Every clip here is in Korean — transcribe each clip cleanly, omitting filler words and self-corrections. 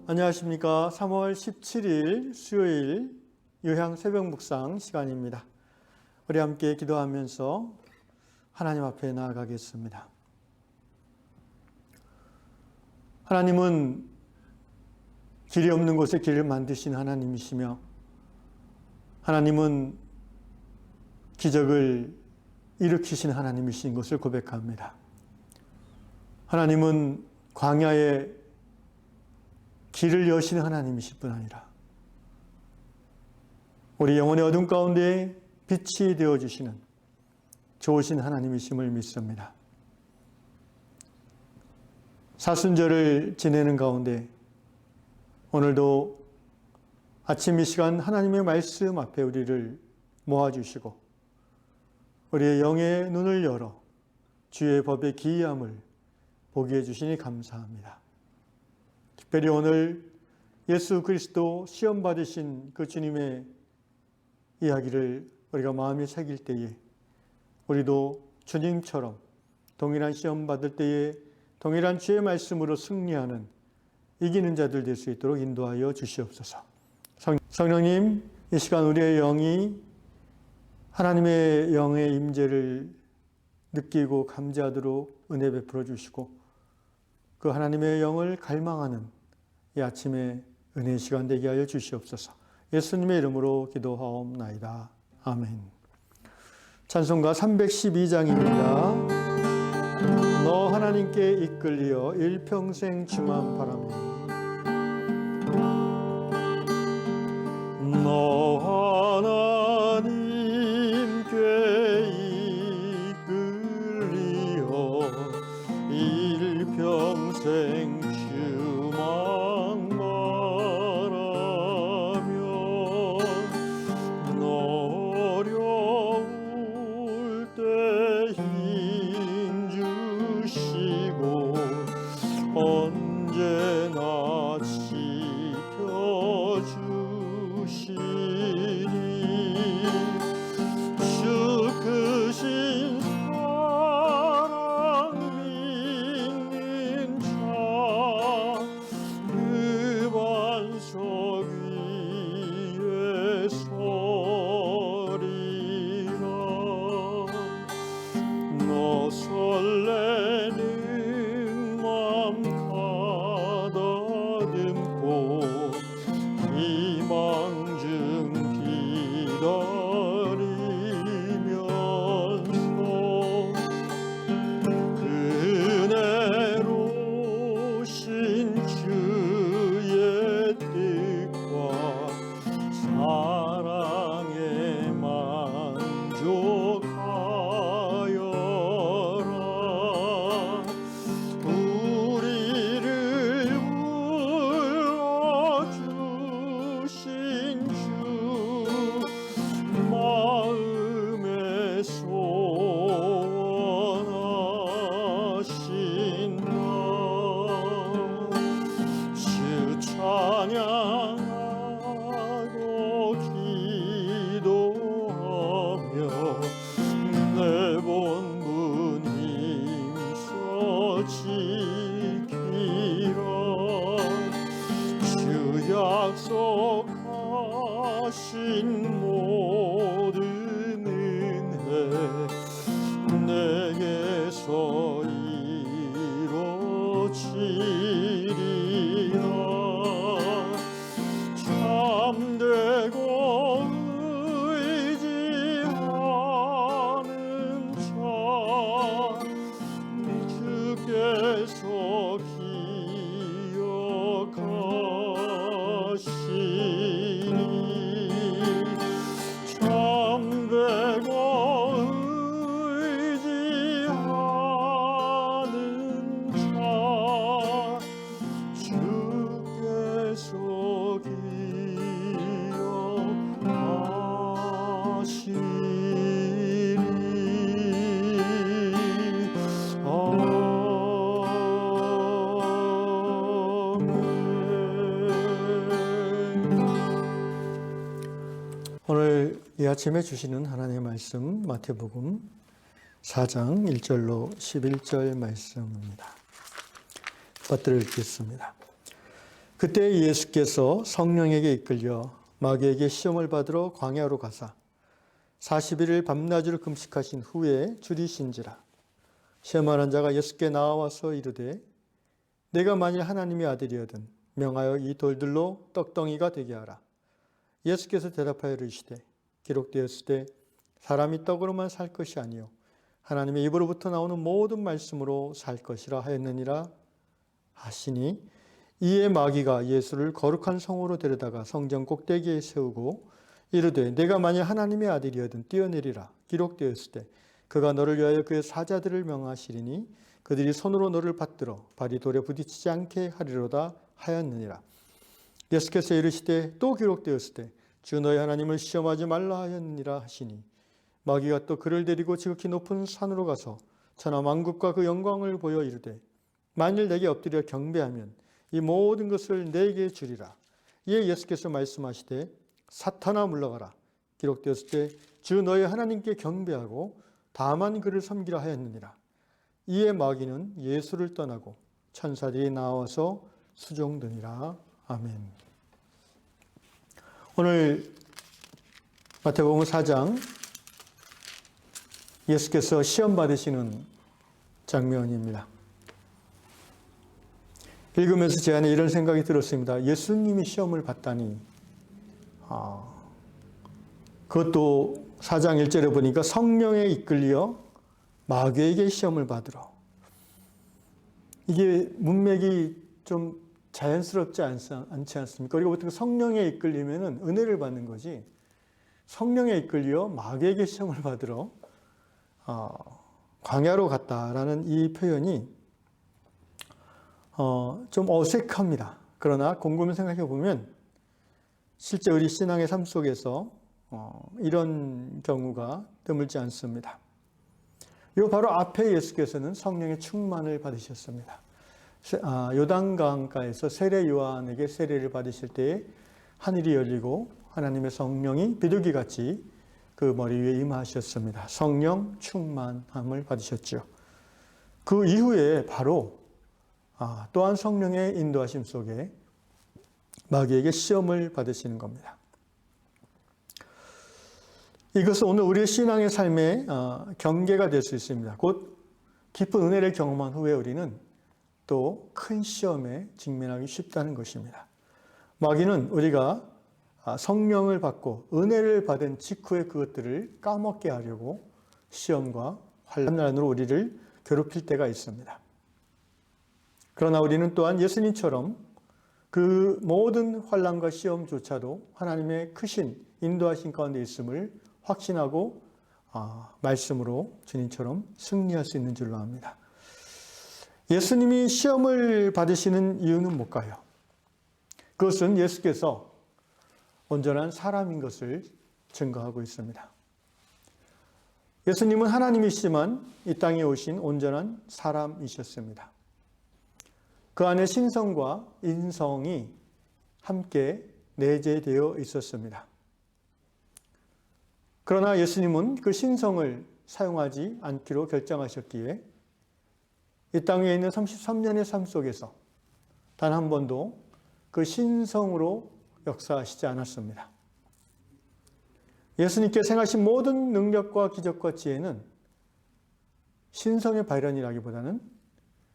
안녕하십니까. 3월 17일 수요일 요향 새벽 묵상 시간입니다. 우리 함께 기도하면서 하나님 앞에 나아가겠습니다. 하나님은 길이 없는 곳에 길을 만드신 하나님이시며, 하나님은 기적을 일으키신 하나님이신 것을 고백합니다. 하나님은 광야에 길을 여시는 하나님이실 뿐 아니라 우리 영혼의 어둠 가운데 빛이 되어주시는 좋으신 하나님이심을 믿습니다. 사순절을 지내는 가운데 오늘도 아침 이 시간 하나님의 말씀 앞에 우리를 모아주시고 우리의 영의 눈을 열어 주의 법의 기이함을 보게 해주시니 감사합니다. 특별히 오늘 예수 그리스도 시험 받으신 그 주님의 이야기를 우리가 마음에 새길 때에 우리도 주님처럼 동일한 시험 받을 때에 동일한 주의 말씀으로 승리하는 이기는 자들 될 수 있도록 인도하여 주시옵소서. 성령님, 이 시간 우리의 영이 하나님의 영의 임재를 느끼고 감지하도록 은혜 베풀어 주시고 그 하나님의 영을 갈망하는 이 아침에 은혜의 시간 되게 하여 주시옵소서. 예수님의 이름으로 기도하옵나이다. 아멘. 찬송가 312장입니다. 너 하나님께 이끌리어 일평생 주만 바라며 너 하나님께 이끌리어 일평생 주만 바라며 어려울 때 힘 주시고 언제나 지켜주시니 주 크신 사랑 믿는 자 그 반석 위에 서리라. 너 설레는 맘 가다듬고 희망 중 기다리면서 그네로신 주의 뜻과 사랑에 만족하여라. 우리를 불러주신 주 마음에 소원하신다. 주 찬양하고 기도하며 내 본분 힘써 지키라. 주 약속하신 모든 은혜 내게서 이루어지리라. 참되고 의지하는 자 주께서 기억하시니 참되고 의지하는 자 주께서 오늘 이 아침에 주시는 하나님의 말씀 마태복음 4장 1절로 11절 말씀입니다. 받들어 읽겠습니다. 그때 예수께서 성령에게 이끌려 마귀에게 시험을 받으러 광야로 가사 40일을 밤낮으로 금식하신 후에 줄이신지라. 시험하는 자가 예수께 나와서 이르되 내가 만일 하나님의 아들이거든 명하여 이 돌들로 떡덩이가 되게 하라. 예수께서 대답하여 이르시되 기록되었을 때 사람이 떡으로만 살 것이 아니요 하나님의 입으로부터 나오는 모든 말씀으로 살 것이라 하였느니라 하시니, 이에 마귀가 예수를 거룩한 성으로 데려다가 성전 꼭대기에 세우고 이르되 내가 만일 하나님의 아들이거든 뛰어내리라. 기록되었을 때 그가 너를 위하여 그의 사자들을 명하시리니 그들이 손으로 너를 받들어 발이 돌에 부딪히지 않게 하리로다 하였느니라. 예수께서 이르시되 또 기록되었을 때 주 너의 하나님을 시험하지 말라 하였느니라 하시니, 마귀가 또 그를 데리고 지극히 높은 산으로 가서 천하 만국과 그 영광을 보여 이르되 만일 내게 엎드려 경배하면 이 모든 것을 내게 주리라. 이에 예수께서 말씀하시되 사탄아 물러가라. 기록되었을 때 주 너의 하나님께 경배하고 다만 그를 섬기라 하였느니라. 이에 마귀는 예수를 떠나고 천사들이 나와서 수종드니라. 아멘. 오늘 마태복음 4장 예수께서 시험 받으시는 장면입니다. 읽으면서 제 안에 이런 생각이 들었습니다. 예수님이 시험을 받다니. 그것도 4장 1절에 보니까 성령에 이끌려 마귀에게 시험을 받으러. 이게 문맥이 좀 자연스럽지 않지 않습니까? 그리고 보통 성령에 이끌리면은 은혜를 받는 거지, 성령에 이끌려 마귀에게 시험을 받으러 광야로 갔다라는 이 표현이 좀 어색합니다. 그러나 곰곰이 생각해 보면 실제 우리 신앙의 삶 속에서 이런 경우가 드물지 않습니다. 이 바로 앞에 예수께서는 성령의 충만을 받으셨습니다. 요단강가에서 세례 요한에게 세례를 받으실 때에 하늘이 열리고 하나님의 성령이 비둘기같이 그 머리 위에 임하셨습니다. 성령 충만함을 받으셨죠. 그 이후에 바로 또한 성령의 인도하심 속에 마귀에게 시험을 받으시는 겁니다. 이것은 오늘 우리의 신앙의 삶의 경계가 될 수 있습니다. 곧 깊은 은혜를 경험한 후에 우리는 또 큰 시험에 직면하기 쉽다는 것입니다. 마귀는 우리가 성령을 받고 은혜를 받은 직후에 그것들을 까먹게 하려고 시험과 환난으로 우리를 괴롭힐 때가 있습니다. 그러나 우리는 또한 예수님처럼 그 모든 환난과 시험조차도 하나님의 크신 인도하신 가운데 있음을 확신하고 말씀으로 주님처럼 승리할 수 있는 줄로 압니다. 예수님이 시험을 받으시는 이유는 뭘까요? 그것은 예수께서 온전한 사람인 것을 증거하고 있습니다. 예수님은 하나님이시지만 이 땅에 오신 온전한 사람이셨습니다. 그 안에 신성과 인성이 함께 내재되어 있었습니다. 그러나 예수님은 그 신성을 사용하지 않기로 결정하셨기에 이 땅에 있는 33년의 삶 속에서 단 한 번도 그 신성으로 역사하시지 않았습니다. 예수님께서 행하신 모든 능력과 기적과 지혜는 신성의 발현이라기보다는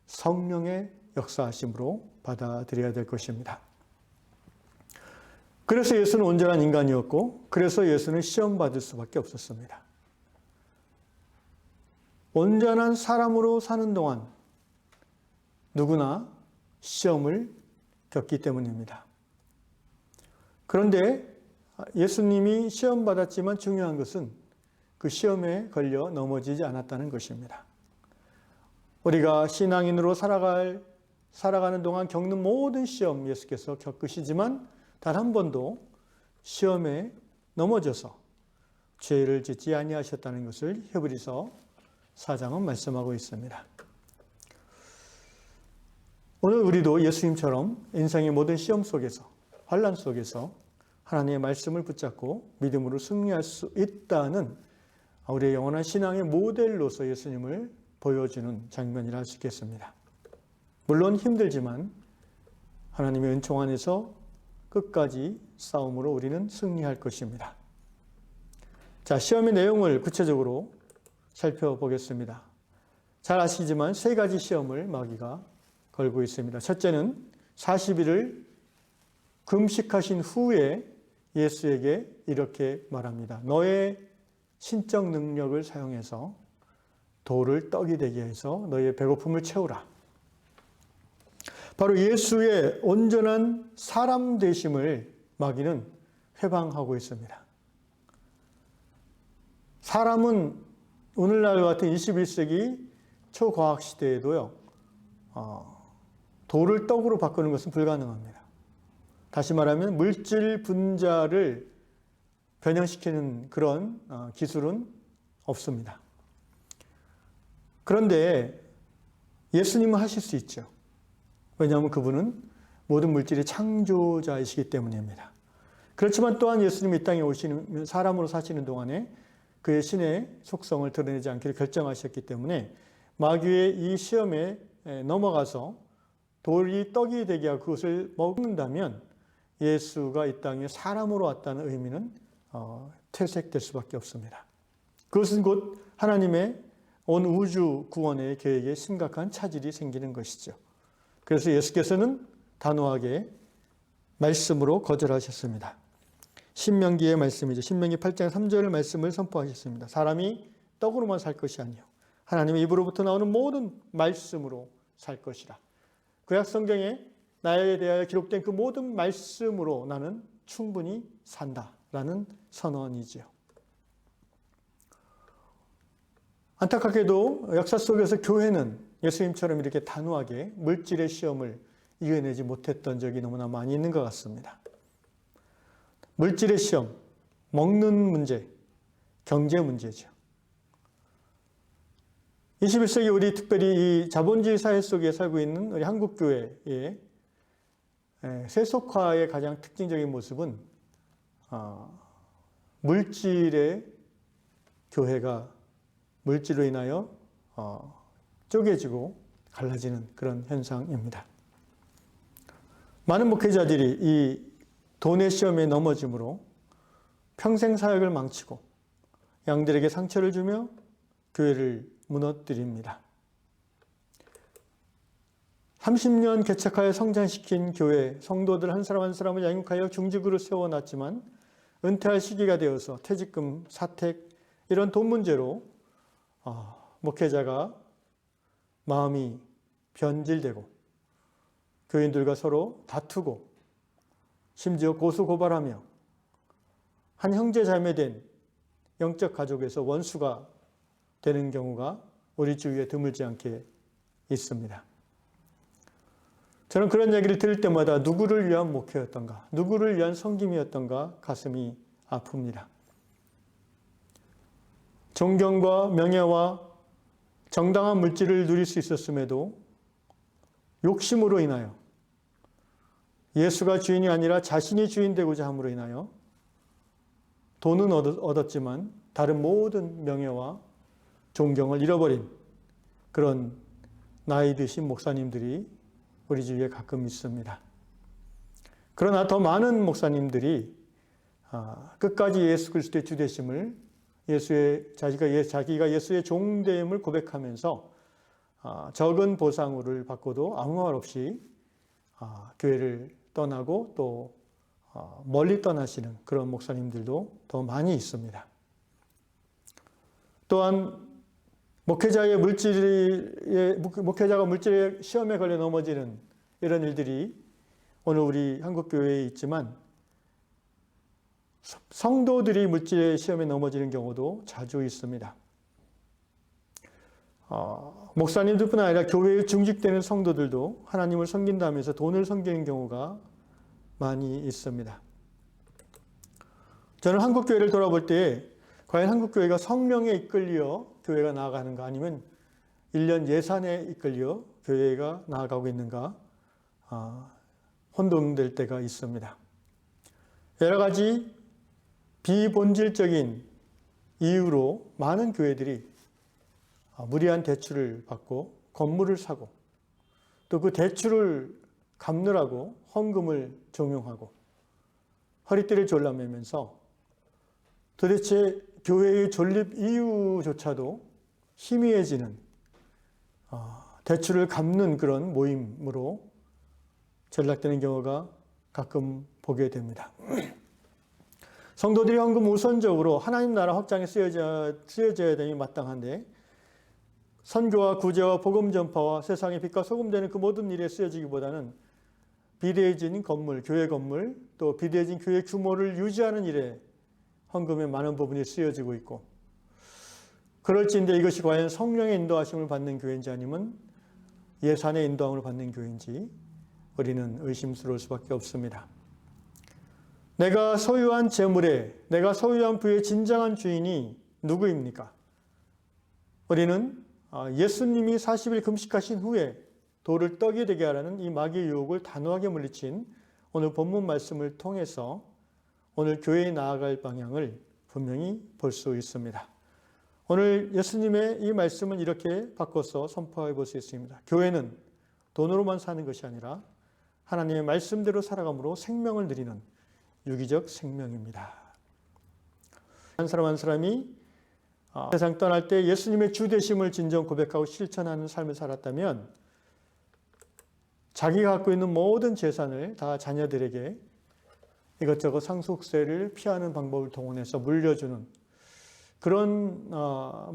성령의 역사하심으로 받아들여야 될 것입니다. 그래서 예수는 온전한 인간이었고, 그래서 예수는 시험받을 수밖에 없었습니다. 온전한 사람으로 사는 동안 누구나 시험을 겪기 때문입니다. 그런데 예수님이 시험받았지만 중요한 것은 그 시험에 걸려 넘어지지 않았다는 것입니다. 우리가 신앙인으로 살아가는 동안 겪는 모든 시험 예수께서 겪으시지만 단 한 번도 시험에 넘어져서 죄를 짓지 아니하셨다는 것을 히브리서 4장은 말씀하고 있습니다. 오늘 우리도 예수님처럼 인생의 모든 시험 속에서, 환난 속에서 하나님의 말씀을 붙잡고 믿음으로 승리할 수 있다는 우리의 영원한 신앙의 모델로서 예수님을 보여주는 장면이라 할 수 있겠습니다. 물론 힘들지만 하나님의 은총 안에서 끝까지 싸움으로 우리는 승리할 것입니다. 자, 시험의 내용을 구체적으로 살펴보겠습니다. 잘 아시지만 세 가지 시험을 마귀가 걸고 있습니다. 첫째는 40일을 금식하신 후에 예수에게 이렇게 말합니다. 너의 신적 능력을 사용해서 돌을 떡이 되게 해서 너의 배고픔을 채우라. 바로 예수의 온전한 사람 되심을 마귀는 회방하고 있습니다. 사람은 오늘날과 같은 21세기 초과학 시대에도요, 돌을 떡으로 바꾸는 것은 불가능합니다. 다시 말하면 물질 분자를 변형시키는 그런 기술은 없습니다. 그런데 예수님은 하실 수 있죠. 왜냐하면 그분은 모든 물질의 창조자이시기 때문입니다. 그렇지만 또한 예수님이 이 땅에 오시는 사람으로 사시는 동안에 그의 신의 속성을 드러내지 않기를 결정하셨기 때문에 마귀의 이 시험에 넘어가서 돌이 떡이 되게 하고 그것을 먹는다면 예수가 이 땅에 사람으로 왔다는 의미는 퇴색될 수밖에 없습니다. 그것은 곧 하나님의 온 우주 구원의 계획에 심각한 차질이 생기는 것이죠. 그래서 예수께서는 단호하게 말씀으로 거절하셨습니다. 신명기의 말씀이죠. 신명기 8장 3절 말씀을 선포하셨습니다. 사람이 떡으로만 살 것이 아니요 하나님의 입으로부터 나오는 모든 말씀으로 살 것이라. 구약 성경에 나에 대하여 기록된 그 모든 말씀으로 나는 충분히 산다라는 선언이지요. 안타깝게도 역사 속에서 교회는 예수님처럼 이렇게 단호하게 물질의 시험을 이겨내지 못했던 적이 너무나 많이 있는 것 같습니다. 물질의 시험, 먹는 문제, 경제 문제죠. 21세기 우리 특별히 이 자본주의 사회 속에 살고 있는 우리 한국교회의 세속화의 가장 특징적인 모습은 물질의 교회가 물질로 인하여 쪼개지고 갈라지는 그런 현상입니다. 많은 목회자들이 이 돈의 시험에 넘어짐으로 평생 사역을 망치고 양들에게 상처를 주며 교회를 무너뜨립니다. 30년 개척하여 성장시킨 교회 성도들 한 사람 한 사람을 양육하여 중직으로 세워놨지만 은퇴할 시기가 되어서 퇴직금, 사택 이런 돈 문제로 목회자가 마음이 변질되고 교인들과 서로 다투고 심지어 고소고발하며 한 형제 자매된 영적 가족에서 원수가 되는 경우가 우리 주위에 드물지 않게 있습니다. 저는 그런 얘기를 들을 때마다 누구를 위한 목회였던가, 누구를 위한 섬김이었던가 가슴이 아픕니다. 존경과 명예와 정당한 물질을 누릴 수 있었음에도 욕심으로 인하여 예수가 주인이 아니라 자신이 주인 되고자 함으로 인하여 돈은 얻었지만 다른 모든 명예와 존경을 잃어버린 그런 나이 드신 목사님들이 우리 주위에 가끔 있습니다. 그러나 더 많은 목사님들이 끝까지 예수 그리스도의 주되심을 자기가 예수의 종됨을 고백하면서 적은 보상을 받고도 아무 말 없이 교회를 떠나고 또 멀리 떠나시는 그런 목사님들도 더 많이 있습니다. 또한 목회자가 물질의 시험에 걸려 넘어지는 이런 일들이 오늘 우리 한국교회에 있지만 성도들이 물질의 시험에 넘어지는 경우도 자주 있습니다. 목사님들뿐 아니라 교회에 중직되는 성도들도 하나님을 섬긴다면서 돈을 섬기는 경우가 많이 있습니다. 저는 한국교회를 돌아볼 때 과연 한국교회가 성령에 이끌려 교회가 나아가는가 아니면 1년 예산에 이끌려 교회가 나아가고 있는가 혼돈될 때가 있습니다. 여러 가지 비본질적인 이유로 많은 교회들이 무리한 대출을 받고 건물을 사고 또 그 대출을 갚느라고 헌금을 종용하고 허리띠를 졸라매면서 도대체 교회의 존립 이유조차도 희미해지는 대출을 갚는 그런 모임으로 전락되는 경우가 가끔 보게 됩니다. 성도들이 헌금 우선적으로 하나님 나라 확장에 쓰여져야 되니 마땅한데 선교와 구제와 복음 전파와 세상의 빛과 소금 되는 그 모든 일에 쓰여지기보다는 비대해진 건물, 교회 건물, 또 비대해진 교회 규모를 유지하는 일에 헌금의 많은 부분이 쓰여지고 있고, 그럴지인데 이것이 과연 성령의 인도하심을 받는 교회인지 아니면 예산의 인도함을 받는 교회인지 우리는 의심스러울 수밖에 없습니다. 내가 소유한 재물에, 내가 소유한 부의 진정한 주인이 누구입니까? 우리는 예수님이 40일 금식하신 후에 돌을 떡이 되게 하라는 이 마귀의 유혹을 단호하게 물리친 오늘 본문 말씀을 통해서 오늘 교회에 나아갈 방향을 분명히 볼 수 있습니다. 오늘 예수님의 이 말씀은 이렇게 바꿔서 선포해 볼 수 있습니다. 교회는 돈으로만 사는 것이 아니라 하나님의 말씀대로 살아감으로 생명을 누리는 유기적 생명입니다. 한 사람 한 사람이 세상 떠날 때 예수님의 주 되심을 진정 고백하고 실천하는 삶을 살았다면 자기가 갖고 있는 모든 재산을 다 자녀들에게 이것저것 상속세를 피하는 방법을 동원해서 물려주는 그런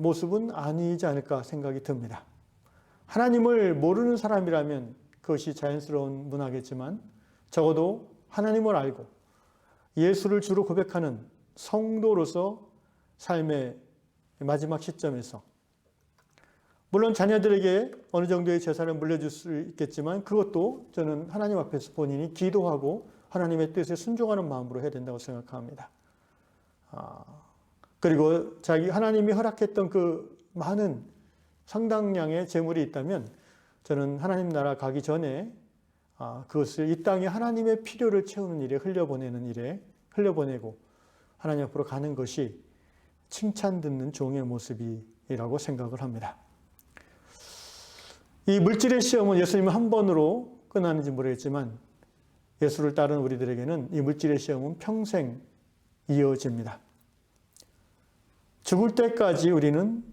모습은 아니지 않을까 생각이 듭니다. 하나님을 모르는 사람이라면 그것이 자연스러운 문화겠지만 적어도 하나님을 알고 예수를 주로 고백하는 성도로서 삶의 마지막 시점에서 물론 자녀들에게 어느 정도의 재산을 물려줄 수 있겠지만 그것도 저는 하나님 앞에서 본인이 기도하고 하나님의 뜻에 순종하는 마음으로 해야 된다고 생각합니다. 그리고 하나님이 허락했던 그 많은 상당량의 재물이 있다면 저는 하나님 나라 가기 전에 그것을 이 땅에 하나님의 필요를 채우는 일에 흘려보내고 하나님 앞으로 가는 것이 칭찬 듣는 종의 모습이라고 생각을 합니다. 이 물질의 시험은 예수님은 한 번으로 끝나는지 모르겠지만 예수를 따르는 우리들에게는 이 물질의 시험은 평생 이어집니다. 죽을 때까지 우리는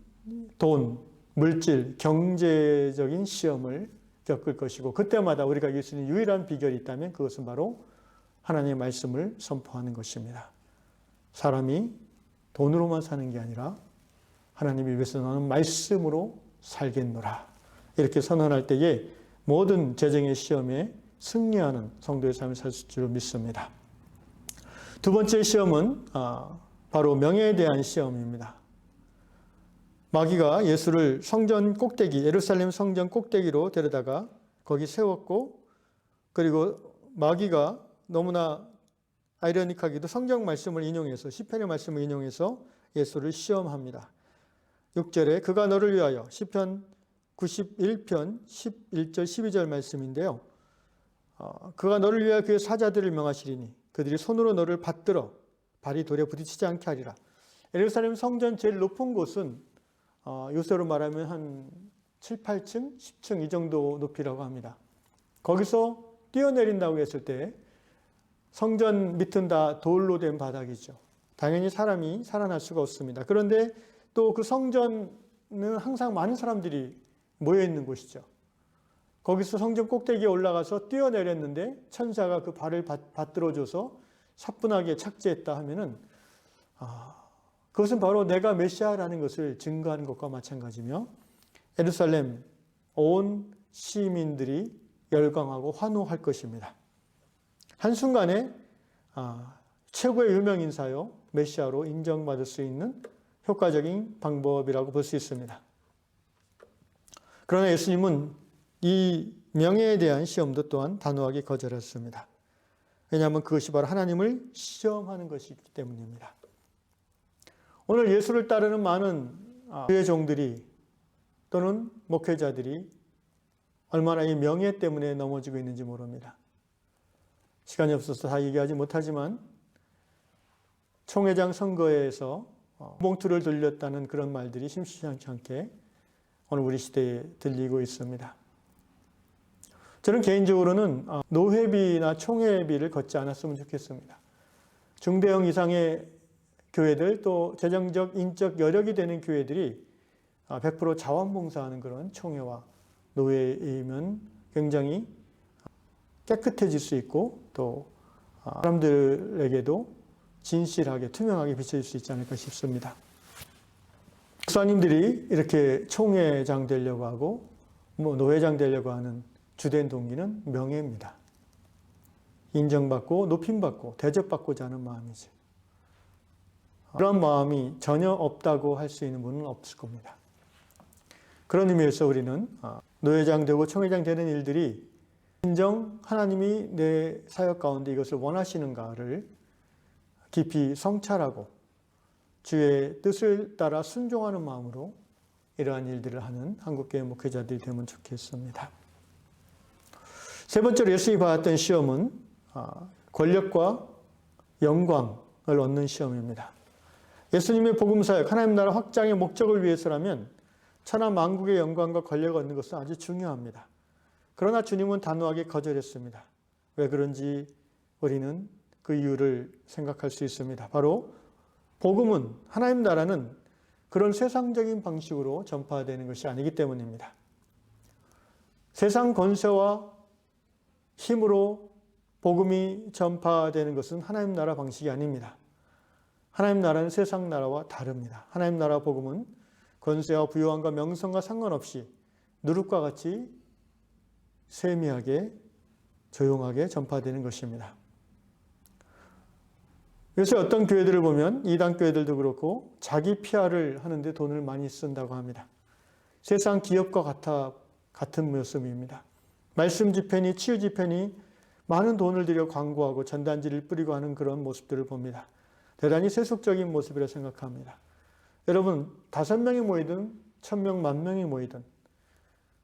돈, 물질, 경제적인 시험을 겪을 것이고 그때마다 우리가 이길 수 있는 유일한 비결이 있다면 그것은 바로 하나님의 말씀을 선포하는 것입니다. 사람이 돈으로만 사는 게 아니라 하나님이 위해서 나는 말씀으로 살겠노라. 이렇게 선언할 때에 모든 재정의 시험에 승리하는 성도의 삶을 살 줄 믿습니다. 두 번째 시험은 바로 명예에 대한 시험입니다. 마귀가 예수를 성전 꼭대기, 예루살렘 성전 꼭대기로 데려다가 거기 세웠고 그리고 마귀가 너무나 아이러니하게도 성경 말씀을 인용해서 시편의 말씀을 인용해서 예수를 시험합니다. 6절에 그가 너를 위하여 시편 91편 11절 12절 말씀인데요. 그가 너를 위하여 그의 사자들을 명하시리니 그들이 손으로 너를 받들어 발이 돌에 부딪히지 않게 하리라. 예루살렘 성전 제일 높은 곳은 요새로 말하면 한 7, 8층, 10층 이 정도 높이라고 합니다. 거기서 뛰어내린다고 했을 때 성전 밑은 다 돌로 된 바닥이죠. 당연히 사람이 살아날 수가 없습니다. 그런데 또 그 성전은 항상 많은 사람들이 모여 있는 곳이죠. 거기서 성전 꼭대기에 올라가서 뛰어내렸는데 천사가 그 발을 받들어줘서 사뿐하게 착지했다 하면은 그것은 바로 내가 메시아라는 것을 증거하는 것과 마찬가지며 예루살렘 온 시민들이 열광하고 환호할 것입니다. 한순간에 최고의 유명 인사요 메시아로 인정받을 수 있는 효과적인 방법이라고 볼 수 있습니다. 그러나 예수님은 이 명예에 대한 시험도 또한 단호하게 거절했습니다. 왜냐하면 그것이 바로 하나님을 시험하는 것이기 때문입니다. 오늘 예수를 따르는 많은 그의 종들이 또는 목회자들이 얼마나 이 명예 때문에 넘어지고 있는지 모릅니다. 시간이 없어서 다 얘기하지 못하지만 총회장 선거에서 봉투를 돌렸다는 그런 말들이 심심치 않게 오늘 우리 시대에 들리고 있습니다. 저는 개인적으로는 노회비나 총회비를 걷지 않았으면 좋겠습니다. 중대형 이상의 교회들 또 재정적, 인적 여력이 되는 교회들이 100% 자원봉사하는 그런 총회와 노회이면 굉장히 깨끗해질 수 있고 또 사람들에게도 진실하게 투명하게 비춰질 수 있지 않을까 싶습니다. 목사님들이 이렇게 총회장 되려고 하고 노회장 되려고 하는 주된 동기는 명예입니다. 인정받고 높임받고 대접받고자 하는 마음이죠. 그런 마음이 전혀 없다고 할 수 있는 분은 없을 겁니다. 그런 의미에서 우리는 노회장 되고 총회장 되는 일들이 진정 하나님이 내 사역 가운데 이것을 원하시는가를 깊이 성찰하고 주의 뜻을 따라 순종하는 마음으로 이러한 일들을 하는 한국교회 목회자들이 되면 좋겠습니다. 세 번째로 예수님이 받았던 시험은 권력과 영광을 얻는 시험입니다. 예수님의 복음사역, 하나님 나라 확장의 목적을 위해서라면 천하 만국의 영광과 권력을 얻는 것은 아주 중요합니다. 그러나 주님은 단호하게 거절했습니다. 왜 그런지 우리는 그 이유를 생각할 수 있습니다. 바로 복음은, 하나님 나라는 그런 세상적인 방식으로 전파되는 것이 아니기 때문입니다. 세상 권세와 힘으로 복음이 전파되는 것은 하나님 나라 방식이 아닙니다. 하나님 나라는 세상 나라와 다릅니다. 하나님 나라 복음은 권세와 부요함과 명성과 상관없이 누룩과 같이 세미하게 조용하게 전파되는 것입니다. 그래서 어떤 교회들을 보면 이단 교회들도 그렇고 자기 PR을 하는데 돈을 많이 쓴다고 합니다. 세상 기업과 같은 모습입니다. 말씀 집회니 치유 집회니 많은 돈을 들여 광고하고 전단지를 뿌리고 하는 그런 모습들을 봅니다. 대단히 세속적인 모습이라 생각합니다. 여러분 5명이 모이든 1000명, 10,000명이 모이든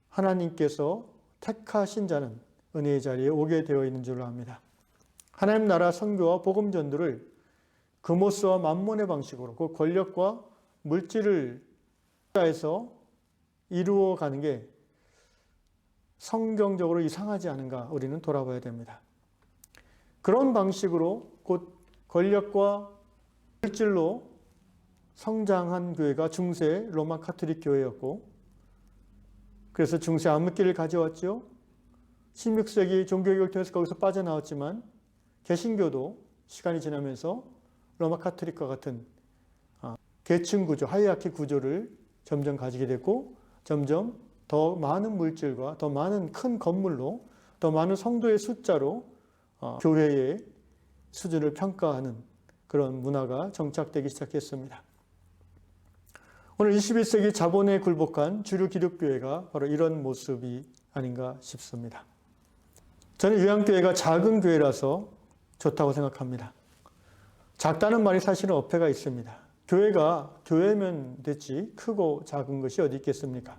하나님께서 택하신 자는 은혜의 자리에 오게 되어 있는 줄로 압니다. 하나님 나라 선교와 복음 전도를 금오스와 만몬의 방식으로 그 권력과 물질을 해서 이루어가는 게 성경적으로 이상하지 않은가 우리는 돌아봐야 됩니다. 그런 방식으로 곧 권력과 물질로 성장한 교회가 중세 로마 카톨릭 교회였고 그래서 중세 암흑기를 가져왔죠. 16세기 종교개혁을 통해서 거기서 빠져나왔지만 개신교도 시간이 지나면서 로마 카톨릭과 같은 계층 구조, 하이라키 구조를 점점 가지게 됐고 점점 더 많은 물질과 더 많은 큰 건물로 더 많은 성도의 숫자로 교회의 수준을 평가하는 그런 문화가 정착되기 시작했습니다. 오늘 21세기 자본에 굴복한 주류 기독교회가 바로 이런 모습이 아닌가 싶습니다. 저는 유양교회가 작은 교회라서 좋다고 생각합니다. 작다는 말이 사실은 어폐가 있습니다. 교회가 교회면 됐지 크고 작은 것이 어디 있겠습니까?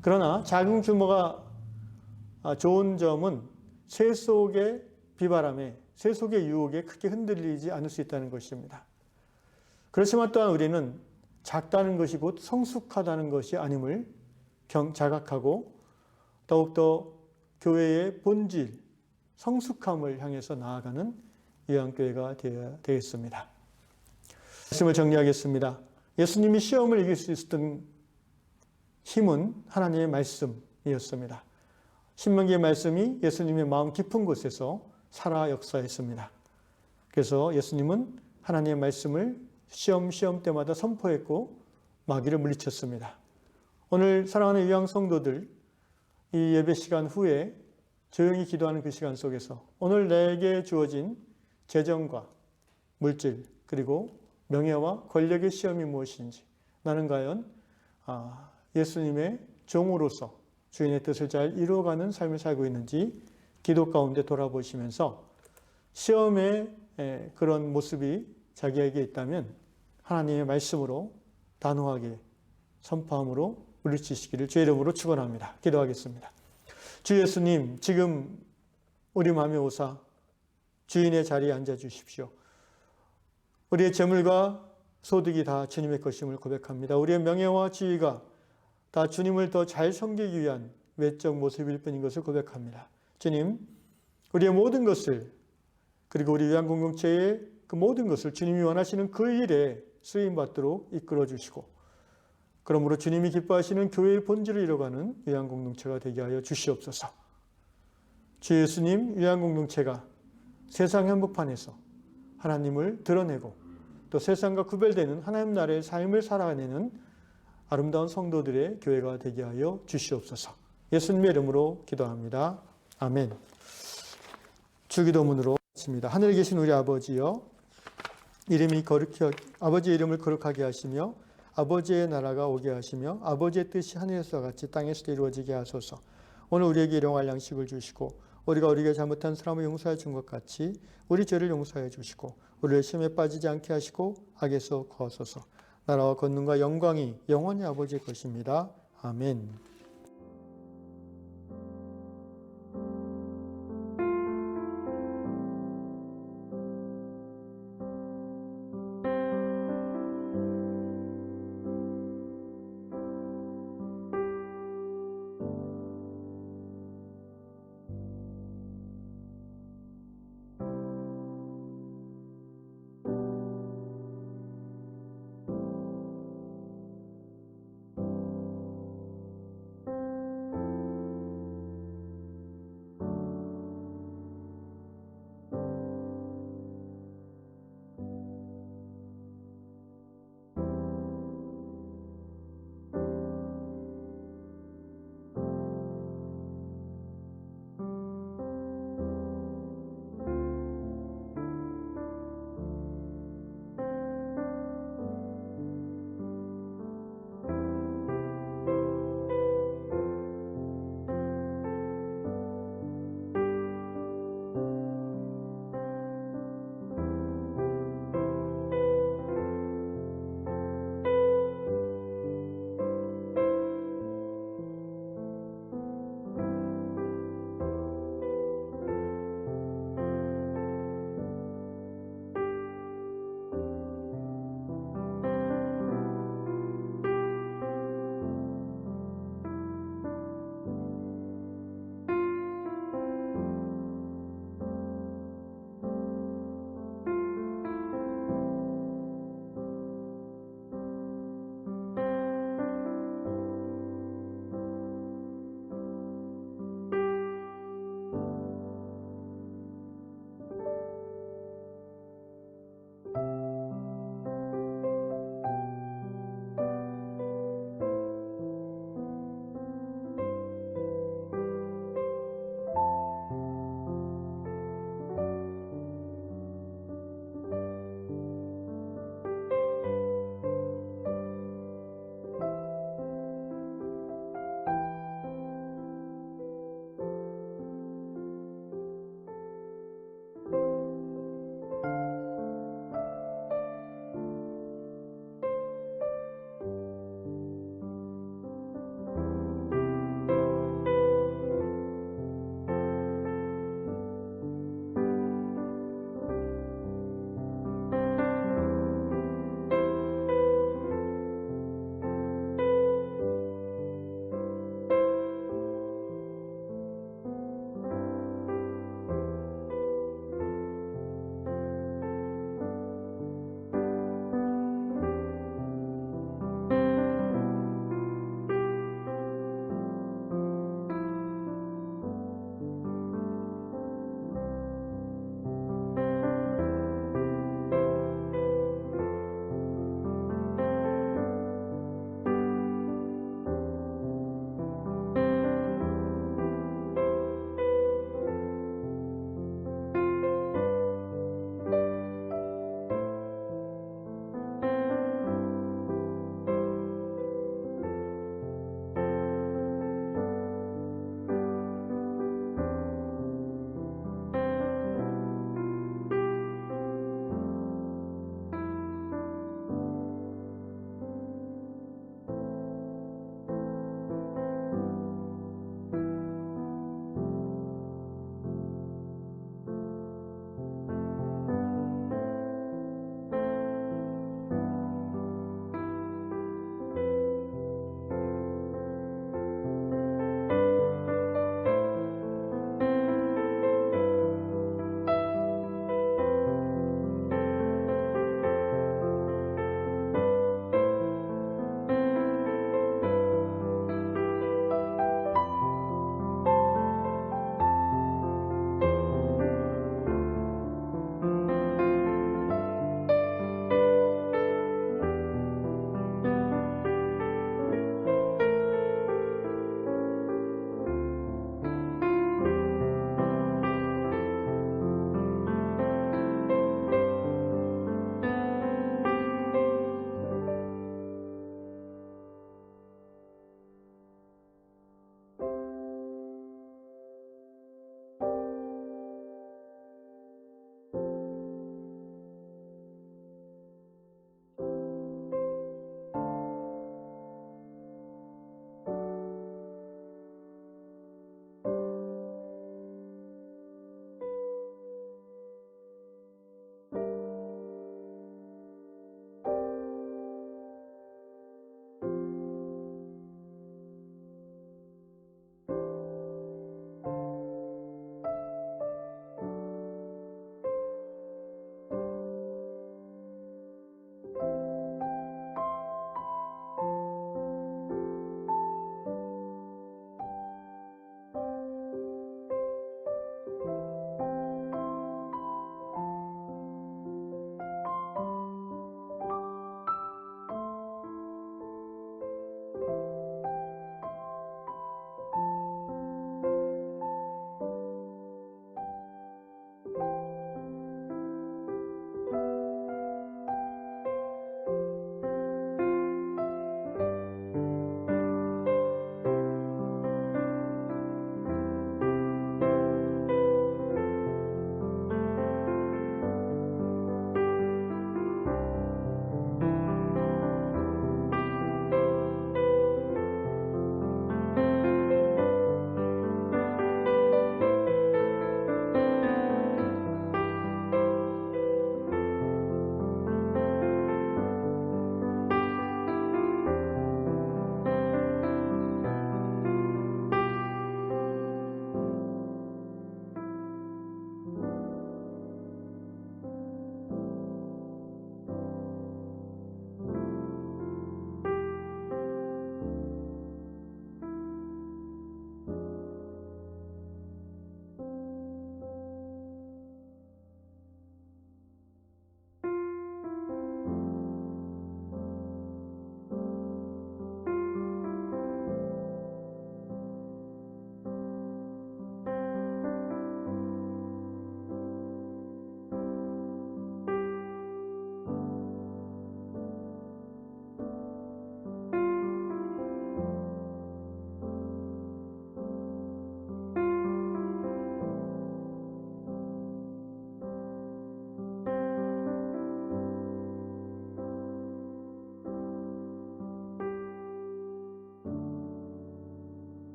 그러나 작은 규모가 좋은 점은 세속의 비바람에 세속의 유혹에 크게 흔들리지 않을 수 있다는 것입니다. 그렇지만 또한 우리는 작다는 것이 곧 성숙하다는 것이 아님을 자각하고 더욱더 교회의 본질, 성숙함을 향해서 나아가는 유양교회가 되어야 되겠습니다. 말씀을 정리하겠습니다. 예수님이 시험을 이길 수 있었던 힘은 하나님의 말씀이었습니다. 신명기의 말씀이 예수님의 마음 깊은 곳에서 살아 역사했습니다. 그래서 예수님은 하나님의 말씀을 시험 때마다 선포했고 마귀를 물리쳤습니다. 오늘 사랑하는 유양 성도들, 이 예배 시간 후에 조용히 기도하는 그 시간 속에서 오늘 내게 주어진 재정과 물질 그리고 명예와 권력의 시험이 무엇인지 나는 과연 예수님의 종으로서 주인의 뜻을 잘 이루어가는 삶을 살고 있는지 기도 가운데 돌아보시면서 시험의 그런 모습이 자기에게 있다면 하나님의 말씀으로 단호하게 선포함으로 물리치시기를 주의 이름으로 축원합니다. 기도하겠습니다. 주 예수님, 지금 우리 마음에 오사 주인의 자리에 앉아 주십시오. 우리의 재물과 소득이 다 주님의 것임을 고백합니다. 우리의 명예와 지위가 다 주님을 더 잘 섬기기 위한 외적 모습일 뿐인 것을 고백합니다. 주님, 우리의 모든 것을 그리고 우리 위한 공동체의 그 모든 것을 주님이 원하시는 그 일에 쓰임받도록 이끌어 주시고 그러므로 주님이 기뻐하시는 교회의 본질을 이뤄가는 위한 공동체가 되게 하여 주시옵소서. 주 예수님 위한 공동체가 세상 한복판에서 하나님을 드러내고 또 세상과 구별되는 하나님 나라의 삶을 살아내는 아름다운 성도들의 교회가 되게 하여 주시옵소서. 예수님의 이름으로 기도합니다. 아멘. 주기도문으로 마칩니다. 하늘에 계신 우리 아버지여, 아버지의 이름을 거룩하게 하시며 아버지의 나라가 오게 하시며 아버지의 뜻이 하늘에서 같이 땅에서도 이루어지게 하소서. 오늘 우리에게 일용할 양식을 주시고 우리가 우리에게 잘못한 사람을 용서해 준 것 같이 우리 죄를 용서해 주시고 우리를 시험에 빠지지 않게 하시고 악에서 구하소서. 나라와 권능과 영광이 영원히 아버지의 것입니다. 아멘.